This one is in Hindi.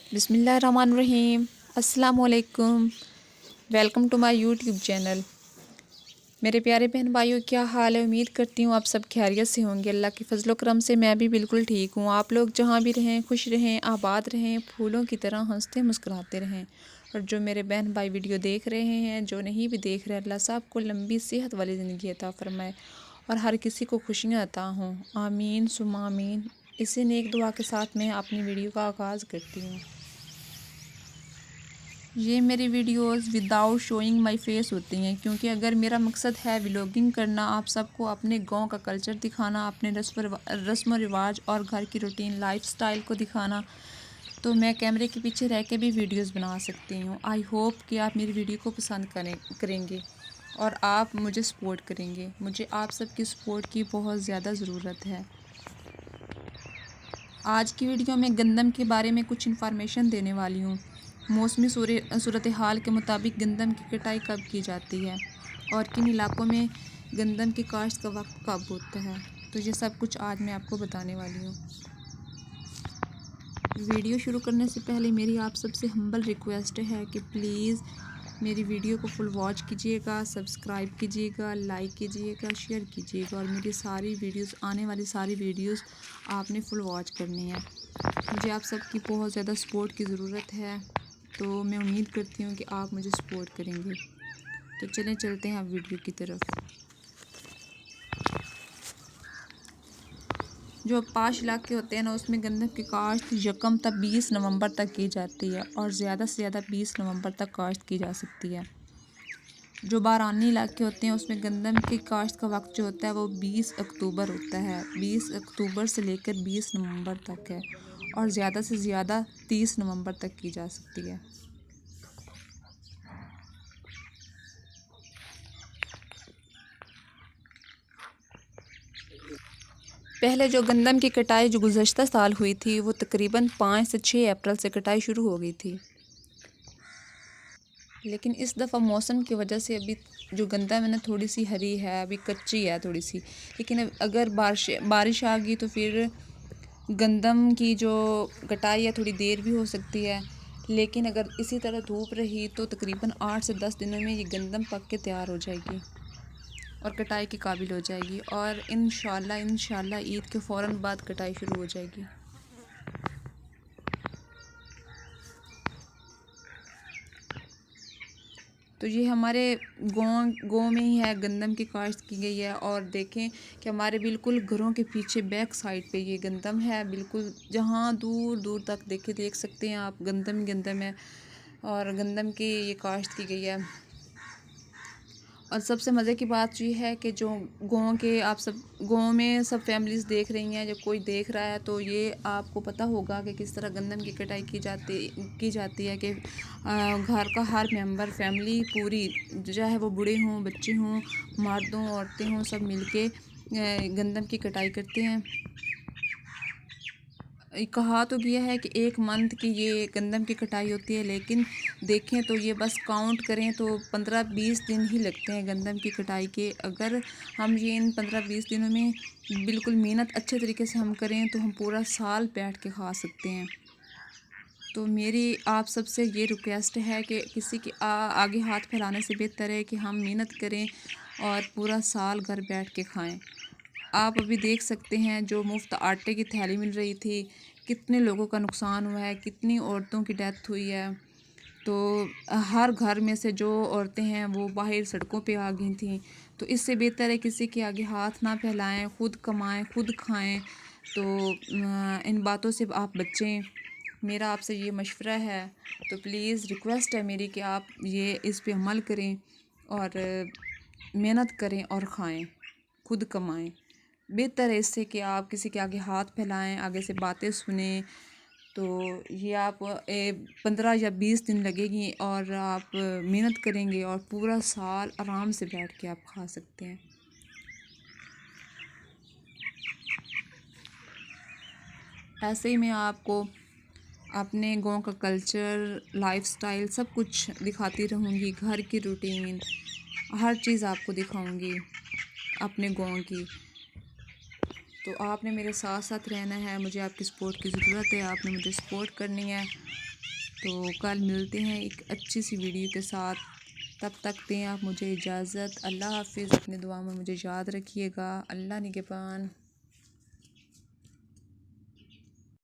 बिस्मिल्लाहिर्रहमानिर्रहीम। अस्सलाम वालेकुम। Welcome to my YouTube channel. मेरे प्यारे बहन भाइयों, क्या हाल है? उम्मीद करती हूँ आप सब खैरियत से होंगे। अल्लाह के फजलो करम से मैं भी बिल्कुल ठीक हूँ। आप लोग जहाँ भी रहें खुश रहें, आबाद रहें, फूलों की तरह हंसते मुस्कुराते रहें। और जो मेरे बहन भाई वीडियो देख रहे हैं, जो नहीं भी देख रहे, अल्लाह साहब को लंबी सेहत वाली ज़िंदगी अता फरमाए और हर किसी को खुशियाँ अता हों। आमीन सुम्मा आमीन। इसी नेक दुआ के साथ मैं अपनी वीडियो का आगाज़ करती हूँ। ये मेरी videos without showing my face होती हैं, क्योंकि अगर मेरा मकसद है व्लॉगिंग करना, आप सबको अपने गांव का कल्चर दिखाना, अपने रस्म रिवाज और घर की रूटीन लाइफस्टाइल को दिखाना, तो मैं कैमरे के पीछे रह के भी वीडियोस बना सकती हूँ। आई होप कि आप मेरी वीडियो को पसंद करेंगे और आप मुझे सपोर्ट करेंगे। मुझे आप सबकी सपोर्ट की बहुत ज़्यादा ज़रूरत है। आज की वीडियो में गंदम के बारे में कुछ इन्फॉर्मेशन देने वाली हूँ। मौसमी सूरत हाल के मुताबिक गंदम की कटाई कब की जाती है और किन इलाकों में गंदम की काश्त का वक्त कब होता है, तो ये सब कुछ आज मैं आपको बताने वाली हूँ। वीडियो शुरू करने से पहले मेरी आप सबसे हम्बल रिक्वेस्ट है कि प्लीज़ मेरी वीडियो को फुल वॉच कीजिएगा, सब्सक्राइब कीजिएगा, लाइक कीजिएगा, शेयर कीजिएगा और मेरी सारी वीडियोस, आने वाली सारी वीडियोस आपने फुल वॉच करनी है। मुझे आप सबकी बहुत ज़्यादा सपोर्ट की ज़रूरत है, तो मैं उम्मीद करती हूँ कि आप मुझे सपोर्ट करेंगे। तो चलें चलते हैं अब वीडियो की तरफ। जो पाश इलाके होते हैं ना, उसमें गंदम की काश्त यकम तक 20 नवंबर तक की जाती है और ज़्यादा से ज़्यादा 20 नवंबर तक काश्त की जा सकती है। जो बारानी इलाके होते हैं उसमें गंदम की काश्त का वक्त जो होता है वो 20 अक्टूबर होता है। 20 अक्टूबर से लेकर 20 नवंबर तक है और ज़्यादा से ज़्यादा 30 नवंबर तक की जा सकती है। पहले जो गंदम की कटाई जो गुज़श्ता साल हुई थी वो तकरीबन 5 से 6 अप्रैल से कटाई शुरू हो गई थी, लेकिन इस दफ़ा मौसम की वजह से अभी जो गंदम है ना थोड़ी सी हरी है, अभी कच्ची है थोड़ी सी। लेकिन अगर बारिश आ गई तो फिर गंदम की जो कटाई है थोड़ी देर भी हो सकती है। लेकिन अगर इसी तरह धूप रही तो तकरीबन 8 से 10 दिनों में ये गंदम पक के तैयार हो जाएगी और कटाई के काबिल हो जाएगी और इंशाल्लाह ईद के फ़ौरन बाद कटाई शुरू हो जाएगी। तो ये हमारे गाँव में ही है, गंदम की काश्त की गई है और देखें कि हमारे बिल्कुल घरों के पीछे बैक साइड पे ये गंदम है। बिल्कुल जहाँ दूर दूर तक देख सकते हैं आप, गंदम ही गंदम है और गंदम की ये काश्त की गई है। और सबसे मज़े की बात ये है कि जो गाँव के आप सब गाँव में सब फैमिलीज़ देख रही हैं, जब कोई देख रहा है तो ये आपको पता होगा कि किस तरह गंदम की कटाई की जाती है कि घर का हर मेंबर, फैमिली पूरी, चाहे वो बूढ़े हों, बच्चे हों, मर्द हों, औरतें हों, सब मिलके गंदम की कटाई करते हैं। कहा तो गया है कि 1 मंथ की ये गंदम की कटाई होती है, लेकिन देखें तो ये बस काउंट करें तो 15-20 दिन ही लगते हैं गंदम की कटाई के। अगर हम ये इन 15-20 दिनों में बिल्कुल मेहनत अच्छे तरीके से हम करें तो हम पूरा साल बैठ के खा सकते हैं। तो मेरी आप सबसे ये रिक्वेस्ट है कि किसी के आगे हाथ फैलाने से बेहतर है कि हम मेहनत करें और पूरा साल घर बैठ के खाएं। आप अभी देख सकते हैं जो मुफ्त आटे की थैली मिल रही थी, कितने लोगों का नुकसान हुआ है, कितनी औरतों की डेथ हुई है। तो हर घर में से जो औरतें हैं वो बाहर सड़कों पे आ गई थीं। तो इससे बेहतर है किसी के आगे हाथ ना फैलाएं, खुद कमाएं, खुद खाएं। तो इन बातों से आप बचें, मेरा आपसे ये मशवरा है। तो प्लीज़ रिक्वेस्ट है मेरी कि आप ये इस पे अमल करें और मेहनत करें और खाएं, खुद कमाएं। बेहतर है इससे कि आप किसी के आगे हाथ फैलाएं, आगे से बातें सुने। तो ये आप 15 या 20 दिन लगेगी और आप मेहनत करेंगे और पूरा साल आराम से बैठ के आप खा सकते हैं। ऐसे ही मैं आपको अपने गांव का कल्चर, लाइफस्टाइल सब कुछ दिखाती रहूँगी, घर की रूटीन, हर चीज़ आपको दिखाऊँगी अपने गांव की। तो आपने मेरे साथ साथ रहना है, मुझे आपकी सपोर्ट की ज़रूरत है, आपने मुझे सपोर्ट करनी है। तो कल मिलते हैं एक अच्छी सी वीडियो के साथ। तब तक दें आप मुझे इजाज़त। अल्लाह हाफिज़। अपनी दुआ में मुझे याद रखिएगा। अल्लाह निगहबान।